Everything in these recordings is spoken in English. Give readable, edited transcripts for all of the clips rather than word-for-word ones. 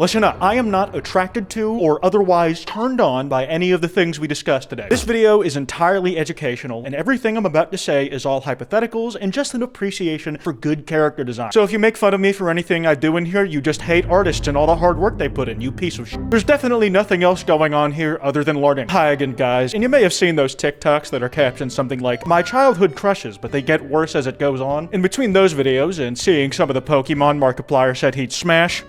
Listen up, I am not attracted to or otherwise turned on by any of the things we discussed today. This video is entirely educational, and everything I'm about to say is all hypotheticals and just an appreciation for good character design. So if you make fun of me for anything I do in here, you just hate artists and all the hard work they put in, you piece of shit. There's definitely nothing else going on here other than learning. Hi again, guys, and you may have seen those TikToks that are captioned something like, "My childhood crushes, but they get worse as it goes on." In between those videos and seeing some of the Pokemon Markiplier said he'd smash,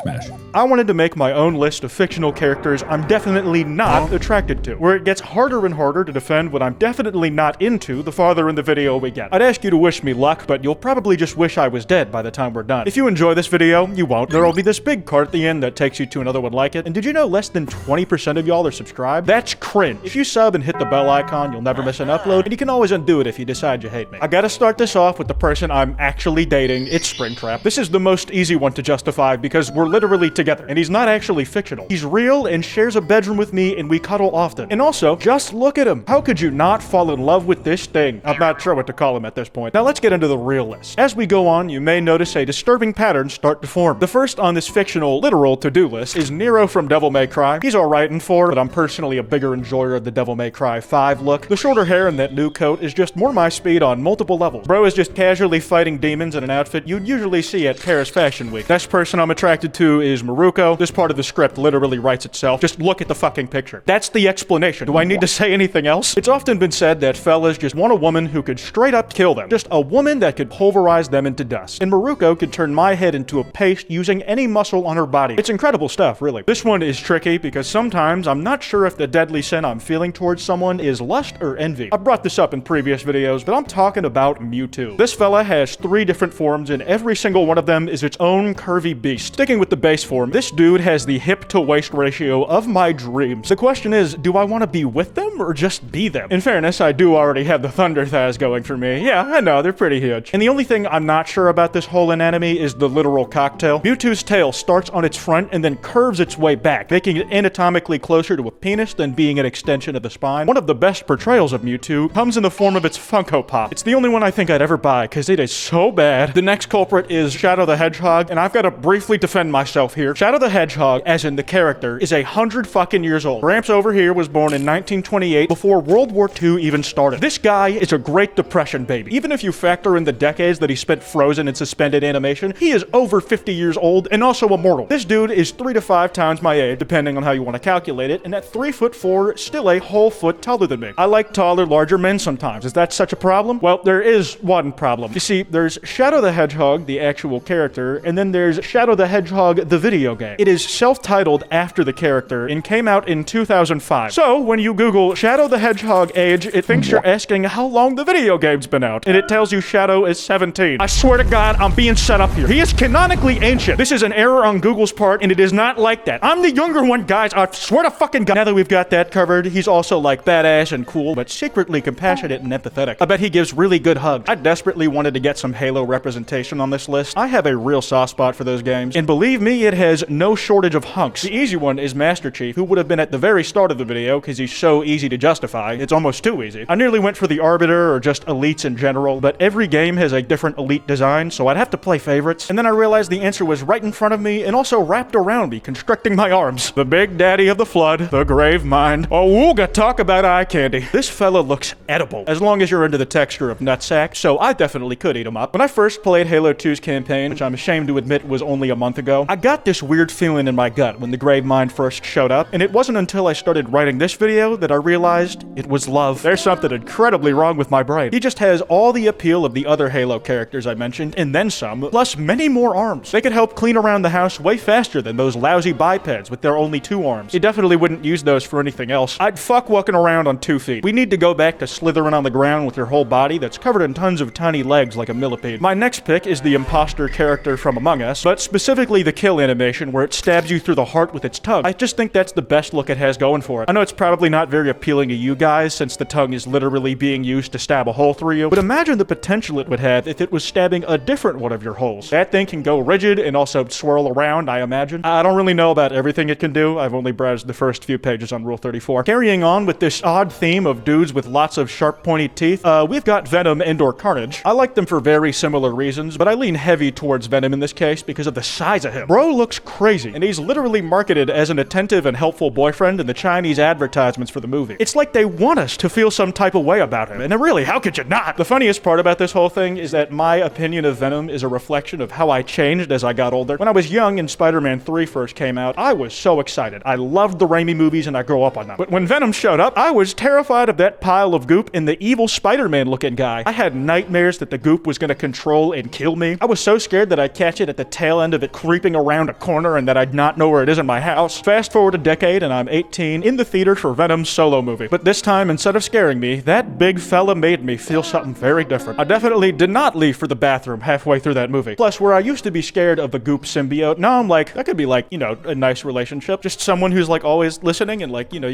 Smash. I wanted to make my own list of fictional characters I'm definitely not attracted to, where it gets harder and harder to defend what I'm definitely not into the farther in the video we get. I'd ask you to wish me luck, but you'll probably just wish I was dead by the time we're done. If you enjoy this video, you won't. There'll be this big card at the end that takes you to another one like it, and did you know less than 20% of y'all are subscribed? That's cringe. If you sub and hit the bell icon, you'll never miss an upload, and you can always undo it if you decide you hate me. I gotta start this off with the person I'm actually dating. It's Springtrap. This is the most easy one to justify because we're literally together, and he's not actually fictional. He's real and shares a bedroom with me, and we cuddle often. And also, just look at him. How could you not fall in love with this thing? I'm not sure what to call him at this point. Now let's get into the real list. As we go on, you may notice a disturbing pattern start to form. The first on this fictional, literal to-do list is Nero from Devil May Cry. He's alright in 4, but I'm personally a bigger enjoyer of the Devil May Cry 5 look. The shorter hair and that new coat is just more my speed on multiple levels. Bro is just casually fighting demons in an outfit you'd usually see at Paris Fashion Week. Next person I'm attracted to is Maruko. This part of the script literally writes itself. Just look at the fucking picture. That's the explanation. Do I need to say anything else? It's often been said that fellas just want a woman who could straight up kill them. Just a woman that could pulverize them into dust. And Maruko could turn my head into a paste using any muscle on her body. It's incredible stuff, really. This one is tricky because sometimes I'm not sure if the deadly sin I'm feeling towards someone is lust or envy. I brought this up in previous videos, but I'm talking about Mewtwo. This fella has 3 different forms, and every single one of them is its own curvy beast. Sticking with the base form, this dude has the hip to waist ratio of my dreams. The question is, do I want to be with them or just be them? In fairness, I do already have the Thunder Thaz going for me. Yeah, I know, they're pretty huge. And the only thing I'm not sure about this whole anatomy is the literal cocktail. Mewtwo's tail starts on its front and then curves its way back, making it anatomically closer to a penis than being an extension of the spine. One of the best portrayals of Mewtwo comes in the form of its Funko Pop. It's the only one I think I'd ever buy because it is so bad. The next culprit is Shadow the Hedgehog, and I've got to briefly defend myself here. Shadow the Hedgehog, as in the character, is 100 fucking years old. Gramps over here was born in 1928 before World War II even started. This guy is a Great Depression baby. Even if you factor in the decades that he spent frozen in suspended animation, he is over 50 years old and also immortal. This dude is 3 to 5 times my age, depending on how you want to calculate it, and at 3'4", still a whole foot taller than me. I like taller, larger men sometimes. Is that such a problem? Well, there is one problem. You see, there's Shadow the Hedgehog, the actual character, and then there's Shadow the Hedgehog, the video game. It is self-titled after the character and came out in 2005. So when you Google Shadow the Hedgehog age, it thinks you're asking how long the video game's been out, and it tells you Shadow is 17. I swear to God, I'm being set up here. He is canonically ancient. This is an error on Google's part, and it is not like that. I'm the younger one, guys. I swear to fucking God. Now that we've got that covered, he's also like badass and cool, but secretly compassionate and empathetic. I bet he gives really good hugs. I desperately wanted to get some Halo representation on this list. I have a real soft spot for those games, and believe me, it has no shortage of hunks. The easy one is Master Chief, who would have been at the very start of the video because he's so easy to justify. It's almost too easy. I nearly went for the Arbiter or just elites in general, but every game has a different elite design, so I'd have to play favorites. And then I realized the answer was right in front of me and also wrapped around me, constricting my arms. The Big Daddy of the Flood, the Grave Mind. Oh, wooga, talk about eye candy. This fella looks edible, as long as you're into the texture of nutsack, so I definitely could eat him up. When I first played Halo 2's campaign, which I'm ashamed to admit was only a month ago, I got this weird feeling in my gut when the Grave Mind first showed up, and it wasn't until I started writing this video that I realized it was love. There's something incredibly wrong with my brain. He just has all the appeal of the other Halo characters I mentioned, and then some, plus many more arms. They could help clean around the house way faster than those lousy bipeds with their only 2 arms. He definitely wouldn't use those for anything else. I'd fuck walking around on 2 feet. We need to go back to slithering on the ground with your whole body that's covered in tons of tiny legs like a millipede. My next pick is the imposter character from Among Us, but specifically the kill animation where it stabs you through the heart with its tongue. I just think that's the best look it has going for it. I know it's probably not very appealing to you guys since the tongue is literally being used to stab a hole through you, but imagine the potential it would have if it was stabbing a different one of your holes. That thing can go rigid and also swirl around, I imagine. I don't really know about everything it can do. I've only browsed the first few pages on Rule 34. Carrying on with this odd theme of dudes with lots of sharp pointy teeth, we've got Venom and/or Carnage. I like them for very similar reasons, but I lean heavy towards Venom in this case because of the size of him. Bro looks crazy, and he's literally marketed as an attentive and helpful boyfriend in the Chinese advertisements for the movie. It's like they want us to feel some type of way about him, and really, how could you not? The funniest part about this whole thing is that my opinion of Venom is a reflection of how I changed as I got older. When I was young and Spider-Man 3 first came out, I was so excited. I loved the Raimi movies and I grew up on them. But when Venom showed up, I was terrified of that pile of goop and the evil Spider-Man looking guy. I had nightmares that the goop was gonna control and kill me. I was so scared that I'd catch it at the tail end of it creeping around a corner and that I'd not know where it is in my house. Fast forward a decade and I'm 18 in the theater for Venom's solo movie. But this time, instead of scaring me, that big fella made me feel something very different. I definitely did not leave for the bathroom halfway through that movie. Plus, where I used to be scared of the goop symbiote, now I'm like, that could be like, you know, a nice relationship. Just someone who's like always listening and like, you know,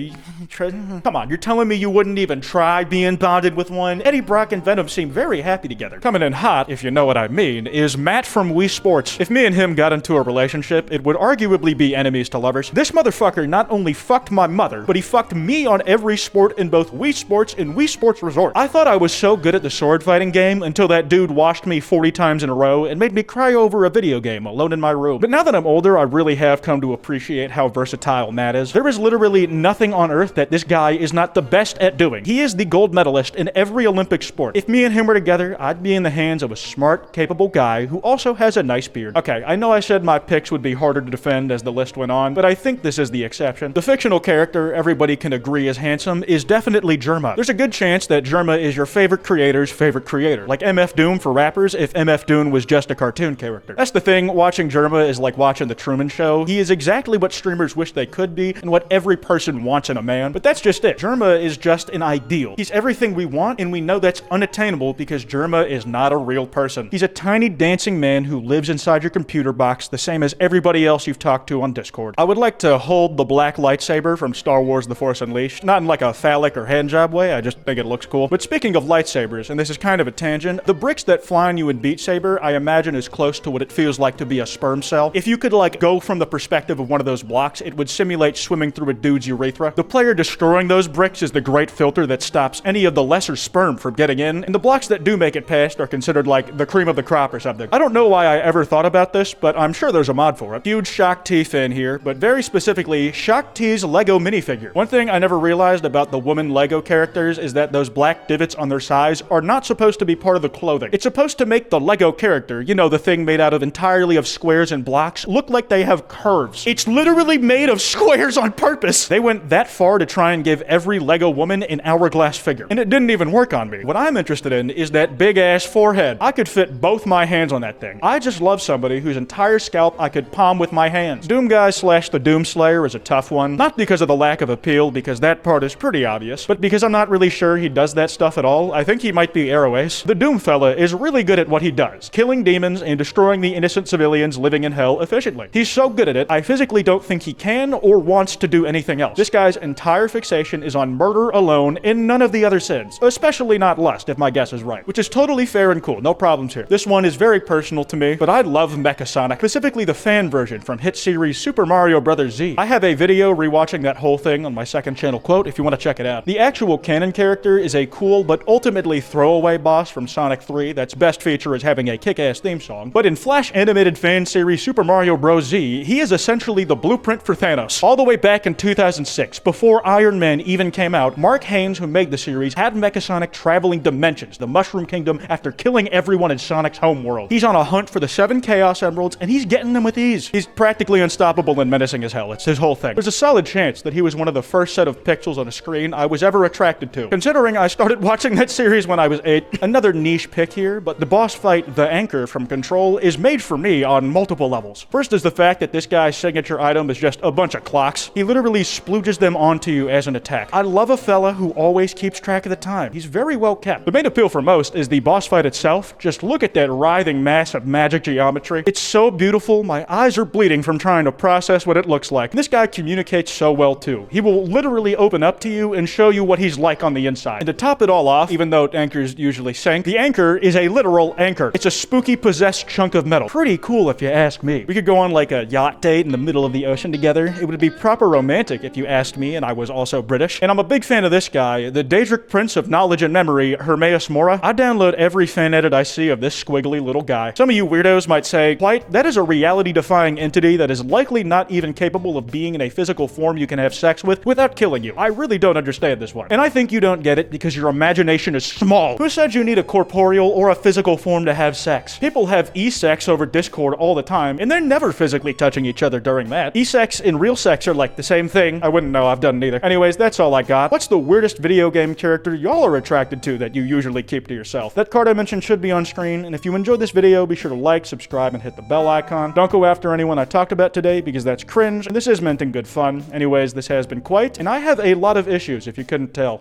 come on, you're telling me you wouldn't even try being bonded with one? Eddie Brock and Venom seem very happy together. Coming in hot, if you know what I mean, is Matt from Wii Sports. If me and him got into a relationship, it would arguably be enemies to lovers. This motherfucker not only fucked my mother, but he fucked me on every sport in both Wii Sports and Wii Sports Resort. I thought I was so good at the sword fighting game until that dude washed me 40 times in a row and made me cry over a video game alone in my room. But now that I'm older, I really have come to appreciate how versatile Matt is. There is literally nothing on earth that this guy is not the best at doing. He is the gold medalist in every Olympic sport. If me and him were together, I'd be in the hands of a smart, capable guy who also has a nice beard. Okay, I know I said my picks would be harder to defend as the list went on, but I think this is the exception. The fictional character everybody can agree is handsome is definitely Germa. There's a good chance that Germa is your favorite creator's favorite creator. Like MF Doom for rappers if MF Doom was just a cartoon character. That's the thing, watching Germa is like watching The Truman Show. He is exactly what streamers wish they could be and what every person wants in a man, but that's just it. Germa is just an ideal. He's everything we want, and we know that's unattainable because Germa is not a real person. He's a tiny dancing man who lives inside your computer box the same as everybody else you've talked to on Discord. I would like to hold the black lightsaber from Star Wars The Force Unleashed, not in like a phallic or handjob way, I just think it looks cool. But speaking of lightsabers, and this is kind of a tangent, the bricks that fly on you in Beat Saber, I imagine is close to what it feels like to be a sperm cell. If you could like go from the perspective of one of those blocks, it would simulate swimming through a dude's urethra. The player destroying those bricks is the great filter that stops any of the lesser sperm from getting in, and the blocks that do make it past are considered like the cream of the crop or something. I don't know why I ever thought about this, but I'm sure there's a mod for it. Huge Shock T fan here, but very specifically, Shock T's Lego minifigure. One thing I never realized about the woman Lego characters is that those black divots on their sides are not supposed to be part of the clothing. It's supposed to make the Lego character, you know, the thing made out of entirely of squares and blocks, look like they have curves. It's literally made of squares on purpose. They went that far to try and give every Lego woman an hourglass figure, and it didn't even work on me. What I'm interested in is that big ass forehead. I could fit both my hands on that thing. I just love somebody whose entire scalp I could palm with my hands. Doom Guy / the Doom Slayer is a tough one, not because of the lack of appeal, because that part is pretty obvious, but because I'm not really sure he does that stuff at all. I think he might be Arrow Ace. The Doom fella is really good at what he does, killing demons and destroying the innocent civilians living in hell efficiently. He's so good at it, I physically don't think he can or wants to do anything else. This guy's entire fixation is on murder alone and none of the other sins, especially not lust, if my guess is right, which is totally fair and cool, no problems here. This one is very personal to me, but I love Mecha Sonic, specifically the fan version from hit series Super Mario Bros. Z. I have a video rewatching that whole thing on my second channel, Quote, if you want to check it out. The actual canon character is a cool but ultimately throwaway boss from Sonic 3 that's best feature is having a kick-ass theme song, but in Flash animated fan series Super Mario Bros. Z, he is essentially the blueprint for Thanos. All the way back in 2006, before Iron Man even came out, Mark Haynes, who made the series, had Mecha Sonic traveling dimensions, the Mushroom Kingdom, after killing everyone in Sonic's homeworld. He's on a hunt for the 7 Chaos Emeralds, and he's getting them with ease. He's practically unstoppable and menacing as hell. It's his whole thing. There's a solid chance that he was one of the first set of pixels on a screen I was ever attracted to, considering I started watching that series when I was 8. Another niche pick here, but the boss fight, The Anchor from Control, is made for me on multiple levels. First is the fact that this guy's signature item is just a bunch of clocks. He literally splooges them onto you as an attack. I love a fella who always keeps track of the time. He's very well kept. The main appeal for most is the boss fight itself. Just look at that writhing mass of magic geometry. It's so beautiful beautiful. My eyes are bleeding from trying to process what it looks like. This guy communicates so well too. He will literally open up to you and show you what he's like on the inside. And to top it all off, even though anchors usually sink, the anchor is a literal anchor. It's a spooky possessed chunk of metal. Pretty cool if you ask me. We could go on like a yacht date in the middle of the ocean together. It would be proper romantic if you asked me, and I was also British. And I'm a big fan of this guy, the Daedric Prince of Knowledge and Memory, Hermaeus Mora. I download every fan edit I see of this squiggly little guy. Some of you weirdos might say, Kwite, that is a reality-defying entity that is likely not even capable of being in a physical form you can have sex with without killing you. I really don't understand this one. And I think you don't get it because your imagination is small. Who said you need a corporeal or a physical form to have sex? People have e-sex over Discord all the time, and they're never physically touching each other during that. E-sex and real sex are like the same thing. I wouldn't know, I've done neither. Anyways, that's all I got. What's the weirdest video game character y'all are attracted to that you usually keep to yourself? That card I mentioned should be on screen, and if you enjoyed this video, be sure to like, subscribe, and hit the bell icon. Don't go after anyone I talked about today because that's cringe, and this is meant in good fun. Anyways, this has been Kwite, and I have a lot of issues if you couldn't tell.